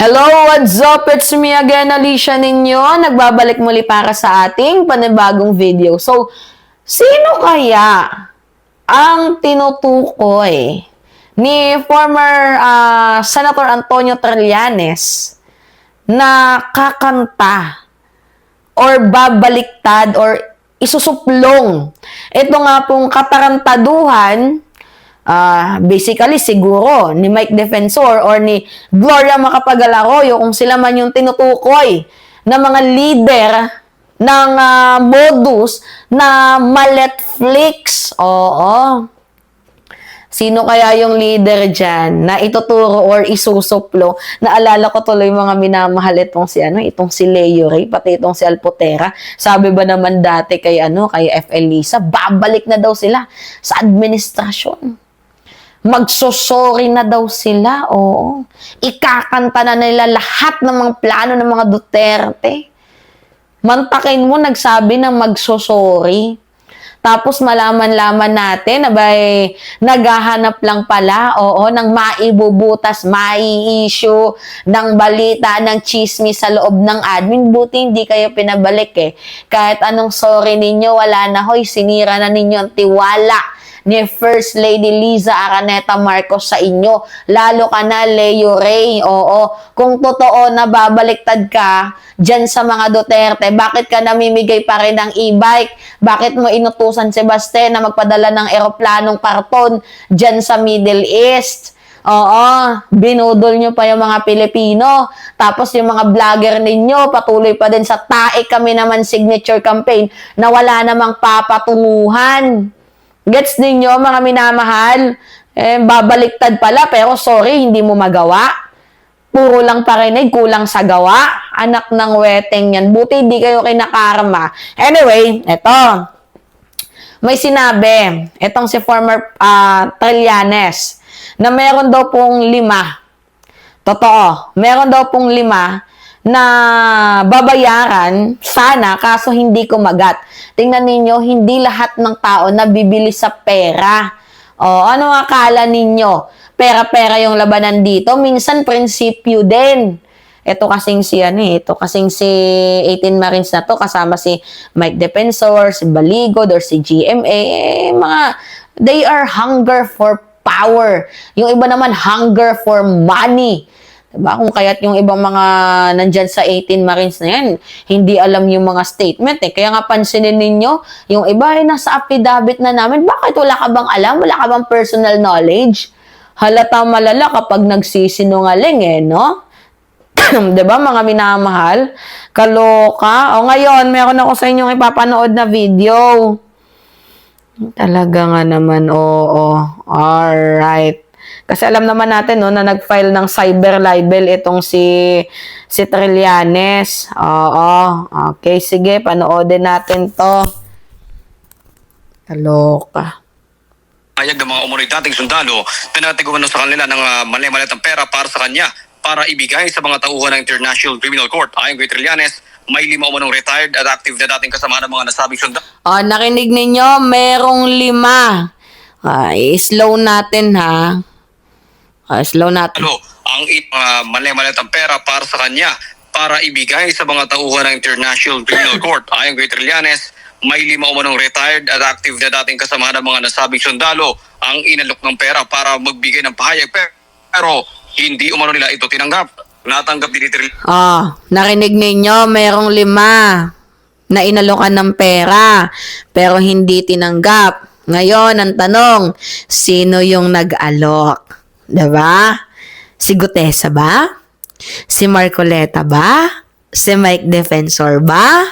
Hello, what's up? It's me again, Alicia ninyo. Nagbabalik muli para sa ating panibagong video. So, sino kaya ang tinutukoy ni former Senator Antonio Trillanes na kakanta or babaliktad or isusuplong? Ito nga pong katarantaduhan basically siguro ni Mike Defensor or ni Gloria Macapagal-Arroyo kung sila man yung tinutukoy na mga leader ng modus na maletflix. Oo. Sino kaya yung leader dyan na ituturo or isusuplo? Naalala ko tuloy mga minamahal itong si Leo Ray, pati itong si Alpotera. Sabi ba naman dati kay FL Lisa, babalik na daw sila sa administrasyon. Magsosorry na daw sila, oo. Ikakanta na nila lahat ng mga plano ng mga Duterte. Mantakin mo, nagsabi ng magsosorry. Tapos malaman-laman natin na naghahanap lang pala, oo, ng maibubutas, mai-issue, ng balita, ng chismis sa loob ng admin. Buti hindi kayo pinabalik eh. Kahit anong sorry ninyo, wala na hoy, sinira na ninyo ang tiwala ni First Lady Liza Araneta Marcos sa inyo. Lalo ka na, Leo Ray. Oo. Kung totoo na babaliktad ka dyan sa mga Duterte, bakit ka namimigay pa rin ng e-bike? Bakit mo inutusan si Baste na magpadala ng eroplanong karton dyan sa Middle East? Oo, binudol nyo pa yung mga Pilipino. Tapos yung mga vlogger ninyo, patuloy pa din sa tae kami naman signature campaign na wala namang papatunguhan. Gets ninyo, mga minamahal? Babaliktad pala, pero sorry, hindi mo magawa. Puro lang parinig, kulang sa gawa. Anak ng weteng yan. Buti hindi kayo kinakarma. Anyway, eto. May sinabi, etong si former Trillanes, na meron daw pong 5. Totoo, meron daw pong 5 na babayaran sana kaso hindi kumagat. Tingnan ninyo, hindi lahat ng tao nabibili sa pera. O, ano akala ninyo? Pera-pera yung labanan dito. Minsan, prinsipyo din. Ito kasing si 18 Marines na to, kasama si Mike Defensor, si Baligod, or si GMA. They are hunger for power. Yung iba naman, hunger for money. Diba? Kung kaya't yung ibang mga nandyan sa 18 Marines na yan, hindi alam yung mga statement eh. Kaya nga pansinin ninyo, yung iba ay nasa affidavit na namin, bakit wala ka bang alam? Wala ka bang personal knowledge? Halata malala kapag nagsisinungaling eh, no? Diba mga minamahal? Kaloka. O ngayon, meron ako sa inyong ipapanood na video. Talaga nga naman, oo. Alright. Kasi alam naman natin no, na nag-file ng cyber libel itong si Trillanes. Oo. Okay, sige. Panoodin natin to. Kaloka. Ayag ng mga umunoy dating sundalo na natiguan sa kanila ng mali-malitang pera para sa kanya para ibigay sa mga tauhan ng International Criminal Court. Ayon kay Trillanes, may 5 umunong retired at active na dating kasama ng mga nasabing sundalo. Nakinig ninyo, merong 5. Slow natin ha. Slow natin. Ang mali-malitang pera para sa kanya para ibigay sa mga tauhan ng International Criminal Court. Ayon kay Trillanes, may 5 umunong retired at active na dating kasama ng mga nasabing sundalo ang inalok ng pera para magbigay ng pahayag pero hindi umano nila ito tinanggap. Natanggap din ni Trillanes. Narinig ninyo, merong 5 na inalokan ng pera pero hindi tinanggap. Ngayon, ang tanong, sino yung nag-alok? Diba? Si Gutesa ba? Si Marcoleta ba? Si Mike Defensor ba?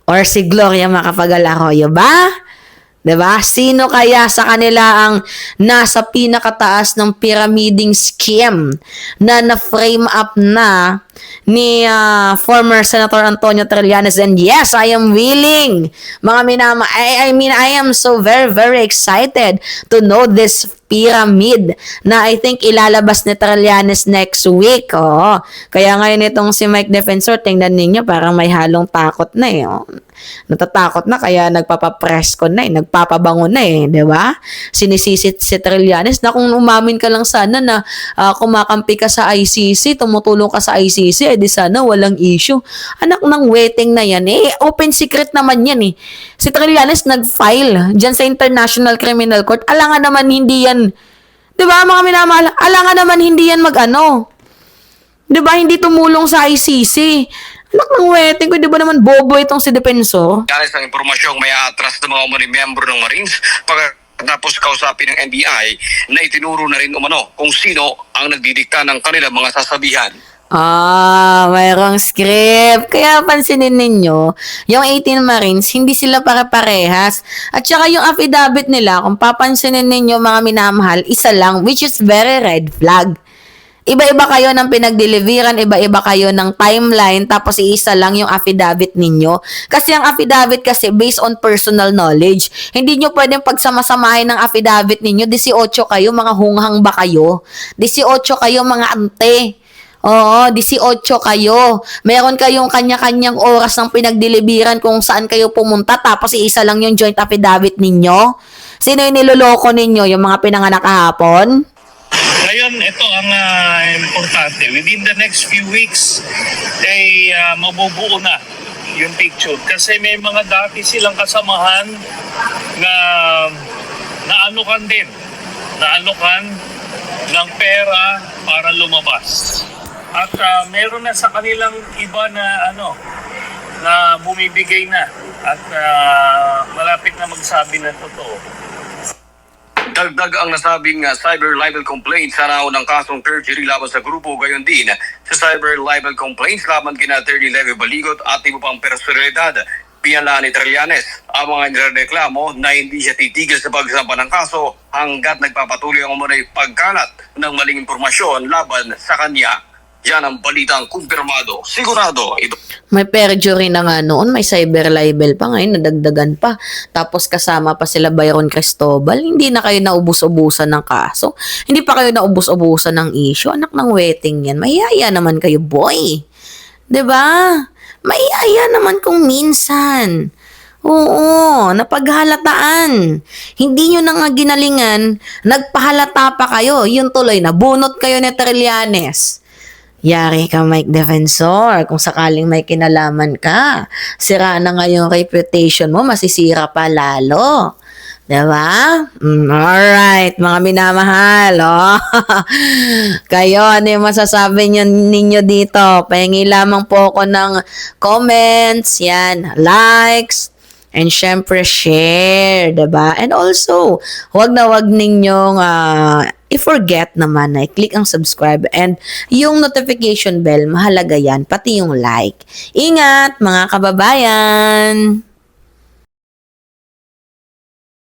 Or si Gloria Macapagal-Arroyo ba? Diba? Sino kaya sa kanila ang nasa pinakataas ng pyramiding scheme na na-frame up na ni former Senator Antonio Trillanes? And yes, I am willing. I am so very, very excited to know this pyramid na I think ilalabas ni Trillanes next week. Oo. Kaya ngayon itong si Mike Defensor, tingnan ninyo, parang may halong takot na eh. Oh. Natatakot na kaya nagpapapress ko na nagpapabango na di ba? Sinisisit si Trillanes na kung umamin ka lang sana na kumakampi ka sa ICC, tumutulong ka sa ICC, di sana walang issue. Anak ng weteng na yan, open secret naman yan Si Trillanes nag-file dyan sa International Criminal Court, alangan naman hindi yan, di ba mga minamahal, alangan naman hindi yan di ba, hindi tumulong sa ICC. Anak ng wedding ko, di ba naman bobo itong si Defensor? Galing ang impormasyong may atras ng mga umunong miyembro ng Marines pagkatapos kausapin ng NBI na itinuro na rin umano kung sino ang nagdidikta ng kanilang mga sasabihan. Mayroong script. Kaya pansinin ninyo, yung 18 Marines, hindi sila pare-parehas. At saka yung affidavit nila, kung papansinin ninyo mga minamahal, isa lang, which is very red flag. Iba-iba kayo ng pinagdeliveran, iba-iba kayo ng timeline, tapos iisa lang yung affidavit ninyo. Kasi ang affidavit kasi based on personal knowledge. Hindi nyo pwedeng pagsamasamahin ng affidavit ninyo. 18 kayo, mga hunghang ba kayo? 18 kayo, mga ante. Oo, 18 kayo. Meron kayong kanya-kanyang oras ng pinagdeliveran kung saan kayo pumunta, tapos iisa lang yung joint affidavit ninyo. Sino yung niloloko ninyo? Yung mga pinanganak kahapon? Ngayon, ito ang importante. Within the next few weeks, mabubuo na yung picture. Kasi may mga dati silang kasamahan na naanukan din. Naanukan ng pera para lumabas. At meron na sa kanilang iba na na bumibigay na. At malapit na magsabi ng totoo. Dagdag ang nasabing cyber libel complaints sa naunang kasong perjury laban sa grupo, gayon din sa cyber libel complaints laban kina Attorney Levy Baligot at iba pang personalidad. Pinala ni Trillanes ang mga nireklamo na hindi siya titigil sa pagsampa ng kaso hanggat nagpapatuloy ang umunay pagkalat ng maling impormasyon laban sa kanya. Yan ang balitang kumpirmado. Sigurado ito. May perjury na nga noon, may cyber libel pa ngayon, nadagdagan pa. Tapos kasama pa sila Byron Cristobal, hindi na kayo naubos-ubusan ng kaso. Hindi pa kayo naubos-ubusan ng issue. Anak ng wedding yan. Mayaya naman kayo, boy. 'Di ba? Mayaya naman kung minsan. Oo, napaghalataan. Hindi nyo na nga ginalingan, nagpahalata pa kayo. Yun tuloy, nabunot kayo ni Trillanes. Yari ka, Mike Defensor, kung sakaling may kinalaman ka. Sira na nga yung reputation mo, masisira pa lalo. Diba? Alright, mga minamahal. Kayo, ano yung masasabi ninyo dito? Pahingi lamang po ako ng comments, yan, likes, and syempre share, diba? And also, wag ninyong i-forget naman na i-click ang subscribe and yung notification bell, mahalaga yan, pati yung like. Ingat mga kababayan!